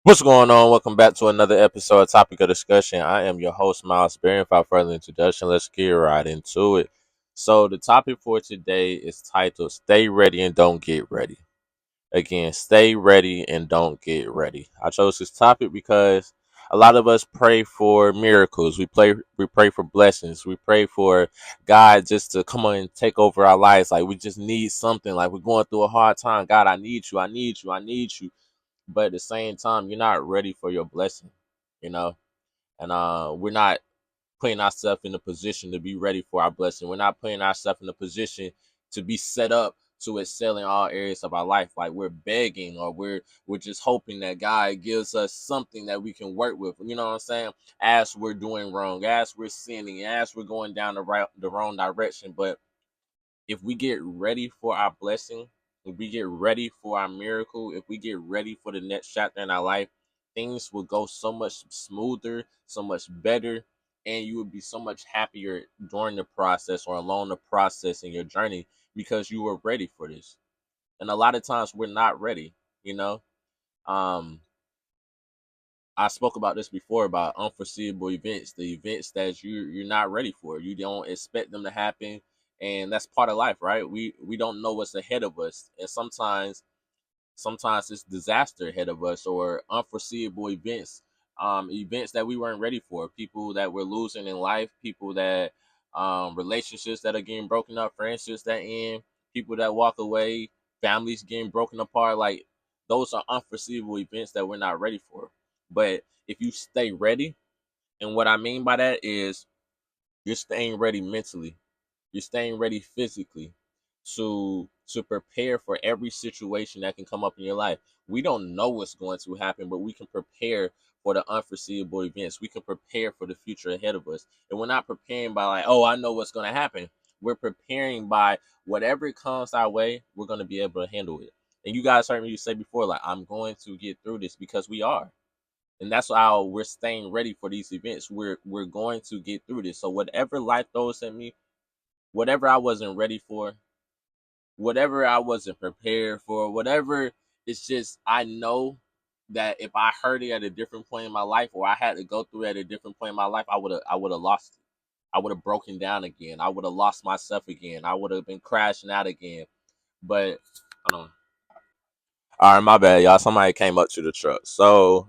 What's going on? Welcome back to another episode of Topic of Discussion. I am your host, Miles Berry. Without further introduction, let's get right into it. So, the topic for today is titled Stay Ready and Don't Get Ready. Again, stay ready and don't get ready. I chose this topic because a lot of us pray for miracles. We pray for blessings. We pray for God just to come on and take over our lives. Like we just need something. Like we're going through a hard time. God, I need you. I need you. I need you, but at the same time you're not ready for your blessing, you know. And we're not putting ourselves in a position to be ready for our blessing. We're not putting ourselves in a position to be set up to excel in all areas of our life. Like we're begging, or we're just hoping that God gives us something that we can work with, you know what I'm saying, as we're doing wrong, as we're sinning, as we're going down the wrong direction. But if we get ready for our blessing, if we get ready for our miracle, if we get ready for the next chapter in our life, things will go so much smoother, so much better, and you will be so much happier during the process or along the process in your journey because you were ready for this. And a lot of times we're not ready, you know. Um, I spoke about this before about unforeseeable events, the events that you're not ready for. You don't expect them to happen, and that's part of life, right? We don't know what's ahead of us, and sometimes it's disaster ahead of us or unforeseeable events, events that we weren't ready for, people that we're losing in life, people that relationships that are getting broken up, friendships that end, people that walk away, families getting broken apart. Like those are unforeseeable events that we're not ready for. But if you stay ready, and what I mean by that is you're staying ready mentally, you're staying ready physically to prepare for every situation that can come up in your life. We don't know what's going to happen, but we can prepare for the unforeseeable events. We can prepare for the future ahead of us. And we're not preparing by like, oh, I know what's going to happen. We're preparing by whatever comes our way, we're going to be able to handle it. And you guys heard me say before, like, I'm going to get through this because we are. And that's how we're staying ready for these events. We're going to get through this. So whatever life throws at me, whatever I wasn't ready for, whatever I wasn't prepared for, whatever, it's just I know that if I heard it at a different point in my life, or I had to go through it at a different point in my life, I would have lost it. I would have broken down again. I would have lost myself again. I would have been crashing out again. But hold on. All right, my bad, y'all. Somebody came up to the truck. So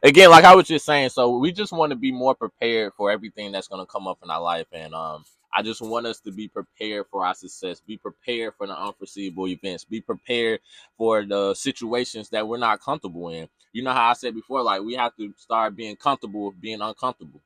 again, like I was just saying, so we just want to be more prepared for everything that's going to come up in our life. And I just want us to be prepared for our success, be prepared for the unforeseeable events, be prepared for the situations that we're not comfortable in. You know how I said before, like we have to start being comfortable with being uncomfortable,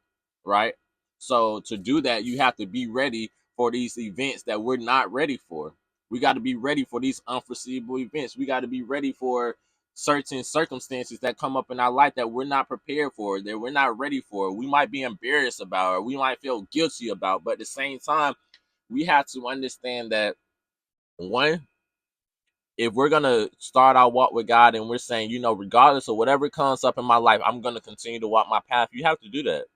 right? So to do that, you have to be ready for these events that we're not ready for. We got to be ready for these unforeseeable events. We got to be ready for certain circumstances that come up in our life that we're not prepared for, that we're not ready for. We might be embarrassed about, or we might feel guilty about, but at the same time, we have to understand that one, if we're gonna start our walk with God and we're saying, you know, regardless of whatever comes up in my life, I'm gonna continue to walk my path, you have to do that.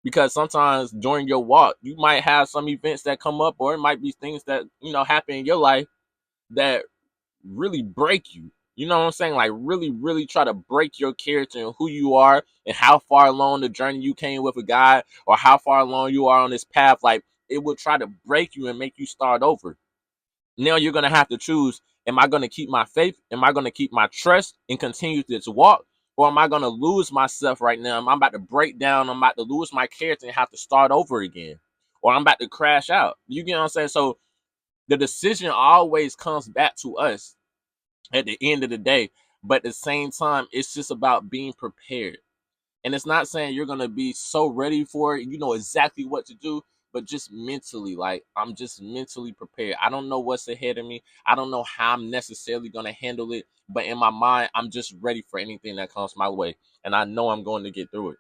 Because sometimes during your walk, you might have some events that come up, or it might be things that, you know, happen in your life that really break you. You know what I'm saying? Like really, really try to break your character and who you are and how far along the journey you came with a guy, or how far along you are on this path. Like it will try to break you and make you start over. Now you're gonna have to choose: am I gonna keep my faith? Am I gonna keep my trust and continue this walk? Or am I gonna lose myself right now? I'm about to break down, I'm about to lose my character and have to start over again. Or I'm about to crash out. You get what I'm saying? So the decision always comes back to us at the end of the day. But at the same time, it's just about being prepared. And it's not saying you're gonna be so ready for it, you know exactly what to do, but just mentally, like I'm just mentally prepared. I don't know what's ahead of me. I don't know how I'm necessarily gonna handle it, but in my mind, I'm just ready for anything that comes my way. And I know I'm going to get through it.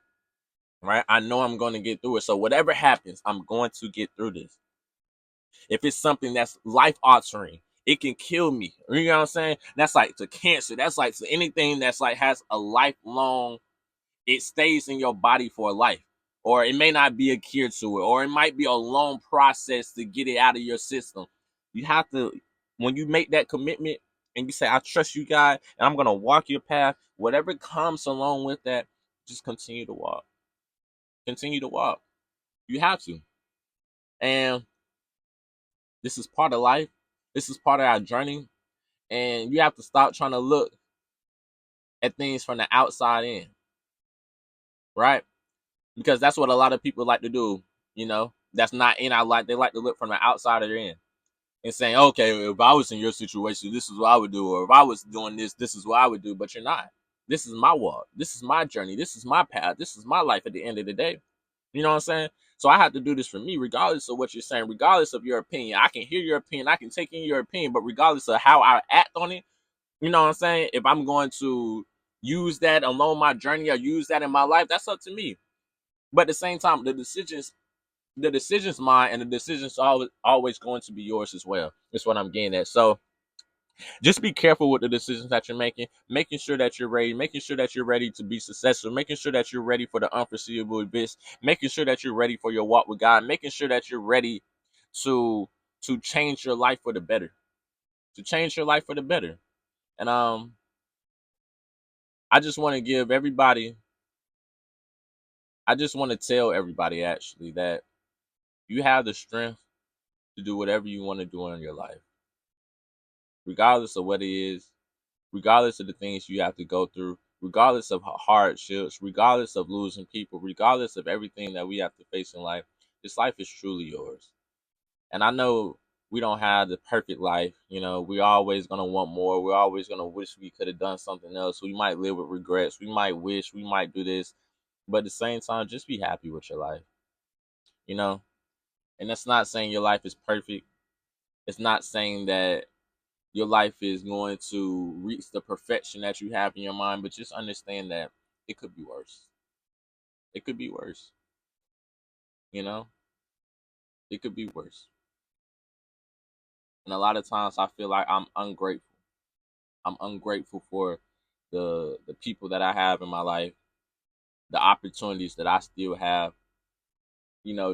Right? I know I'm going to get through it. So whatever happens, I'm going to get through this. If it's something that's life altering, it can kill me. You know what I'm saying? That's like to cancer. That's like to anything that's like has a lifelong, it stays in your body for life. Or it may not be a cure to it, or it might be a long process to get it out of your system. You have to, when you make that commitment, and you say, I trust you, God, and I'm gonna walk your path. Whatever comes along with that, just continue to walk. Continue to walk. You have to. And this is part of life. This is part of our journey. And you have to stop trying to look at things from the outside in, right? Because that's what a lot of people like to do, that's not in our life. They like to look from the outside in and saying, okay, if I was in your situation, this is what I would do. Or if I was doing this, this is what I would do. But you're not. This is my walk. This is my journey. This is my path. This is my life at the end of the day. You know what I'm saying? So I have to do this for me, regardless of what you're saying, regardless of your opinion. I can hear your opinion. I can take in your opinion, but regardless of how I act on it, you know what I'm saying? If I'm going to use that along my journey or use that in my life, that's up to me. But at the same time, the decision's mine, and the decision's always going to be yours as well. That's what I'm getting at. So just be careful with the decisions that you're making sure that you're ready, making sure that you're ready to be successful, making sure that you're ready for the unforeseeable events, making sure that you're ready for your walk with God, making sure that you're ready to to change your life for the better, to change your life for the better. And I just want to give everybody, I just want to tell everybody actually that you have the strength to do whatever you want to do in your life, regardless of what it is, regardless of the things you have to go through, regardless of hardships, regardless of losing people, regardless of everything that we have to face in life. This life is truly yours. And I know we don't have the perfect life. We're always going to want more. We're always going to wish we could have done something else. We might live with regrets. We might wish, we might do this. But at the same time, just be happy with your life, you know? And that's not saying your life is perfect. It's not saying that your life is going to reach the perfection that you have in your mind, but just understand that it could be worse. It could be worse. You know, it could be worse. And a lot of times I feel like I'm ungrateful. I'm ungrateful for the people that I have in my life, the opportunities that I still have,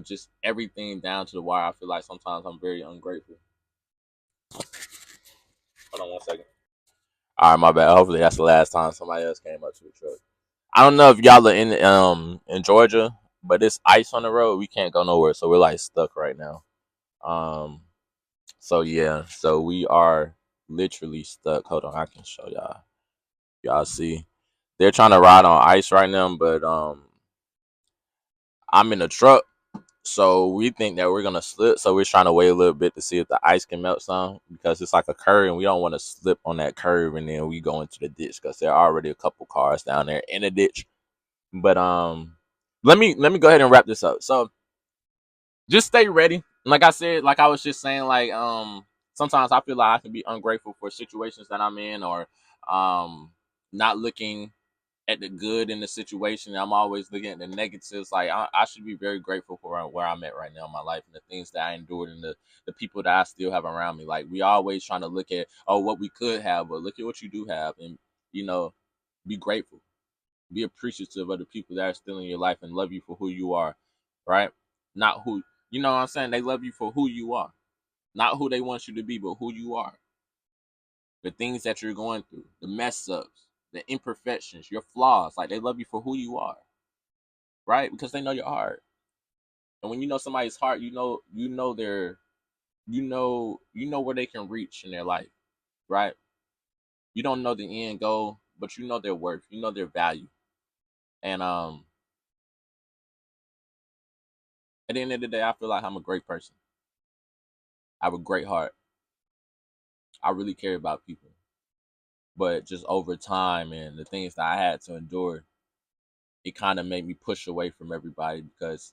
just everything down to the wire. I feel like sometimes I'm very ungrateful. Hold on one second. All right, my bad. Hopefully that's the last time somebody else came up to the truck. I don't know if y'all are in Georgia, but it's ice on the road. We can't go nowhere, so we're like stuck right now. Um, so yeah, so we are literally stuck. Hold on, I can show y'all. Y'all see, they're trying to ride on ice right now, but I'm in a truck, so we think that we're gonna slip. So we're trying to wait a little bit to see if the ice can melt some because it's like a curve, and we don't want to slip on that curve, and then we go into the ditch because there are already a couple cars down there in the ditch. But let me go ahead and wrap this up. So just stay ready. Like I said, like I was just saying, like sometimes I feel like I can be ungrateful for situations that I'm in, or um not looking at the good in the situation. I'm always looking at the negatives. Like I should be very grateful for where I'm at right now in my life and the things that I endured and the people that I still have around me. Like we always trying to look at what we could have, but look at what you do have, and you know be grateful, be appreciative of the people that are still in your life and love you for who you are, right? Not who, you know what I'm saying? They love you for who you are, not who they want you to be, but who you are. The things that you're going through, the mess ups, the imperfections, your flaws. Like they love you for who you are, right? Because they know your heart. And when you know somebody's heart, you know their, you know where they can reach in their life, right? You don't know the end goal, but you know their worth, you know their value. And at the end of the day, I feel like I'm a great person. I have a great heart. I really care about people. But just over time and the things that I had to endure, it kind of made me push away from everybody because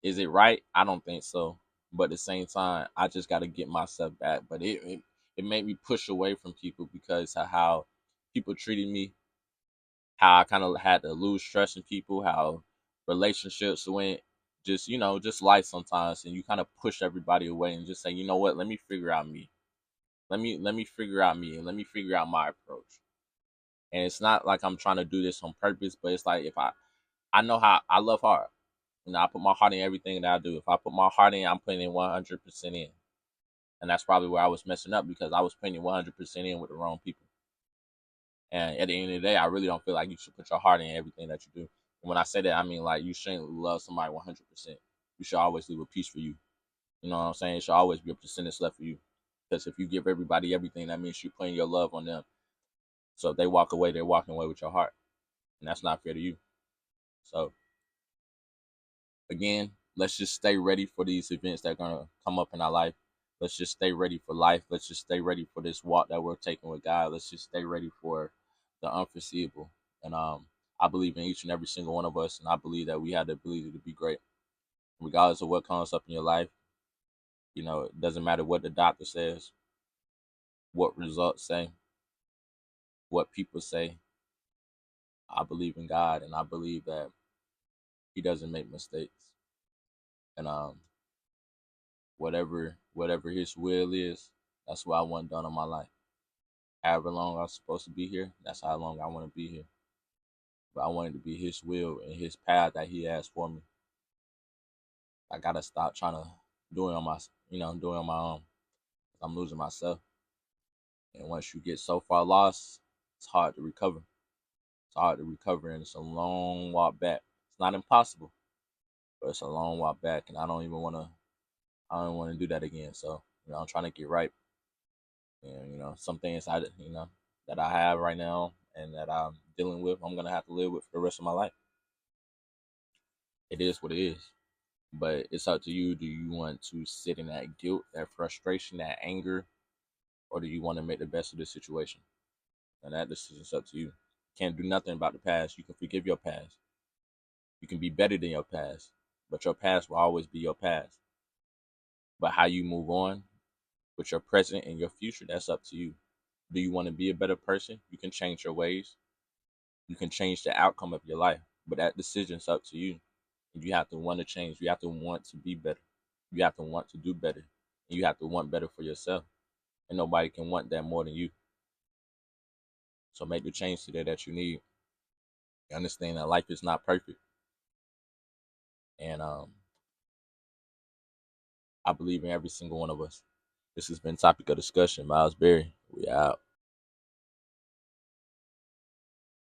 is it right? I don't think so. But at the same time, I just got to get myself back. But it made me push away from people because of how people treated me, how I kind of had to lose trust in people, how relationships went, just life sometimes. And you kind of push everybody away and just say, you know what, let me figure out me. Let me figure out me and let me figure out my approach. And it's not like I'm trying to do this on purpose, but it's like if I know how I love hard. I put my heart in everything that I do. If I put my heart in, I'm putting in 100% in. And that's probably where I was messing up because I was putting 100% in with the wrong people. And at the end of the day, I really don't feel like you should put your heart in everything that you do. And when I say that, I mean like you shouldn't love somebody 100%. You should always leave a piece for you. You know what I'm saying? It should always be a percentage left for you. Because if you give everybody everything, that means you're putting your love on them. So if they walk away, they're walking away with your heart. And that's not fair to you. So again, let's just stay ready for these events that are gonna come up in our life. Let's just stay ready for life. Let's just stay ready for this walk that we're taking with God. Let's just stay ready for the unforeseeable. And I believe in each and every single one of us, and I believe that we have the ability to be great, regardless of what comes up in your life. You know, it doesn't matter what the doctor says, what results say, what people say. I believe in God, and I believe that He doesn't make mistakes. And whatever His will is, that's what I want done in my life. However long I'm supposed to be here, that's how long I want to be here. But I want it to be His will and His path that He has for me. I gotta stop trying to do it on my, do it on my own. I'm losing myself. And once you get so far lost, it's hard to recover. It's hard to recover, and it's a long walk back. It's not impossible, but it's a long walk back, and I don't even want to. I don't want to do that again. So I'm trying to get right. And some things that I have right now and that I'm dealing with, I'm gonna have to live with for the rest of my life. It is what it is. But it's up to you. Do you want to sit in that guilt, that frustration, that anger, or do you want to make the best of the situation? And that decision's up to you. Can't do nothing about the past. You can forgive your past. You can be better than your past, but your past will always be your past. But how you move on with your present and your future, that's up to you. Do you want to be a better person? You can change your ways. You can change the outcome of your life, but that decision's up to you. You have to want to change. You have to want to be better. You have to want to do better. And you have to want better for yourself. And nobody can want that more than you. So make the change today that you need. You understand that life is not perfect. And I believe in every single one of us. This has been Topic of Discussion. Miles Berry. We out.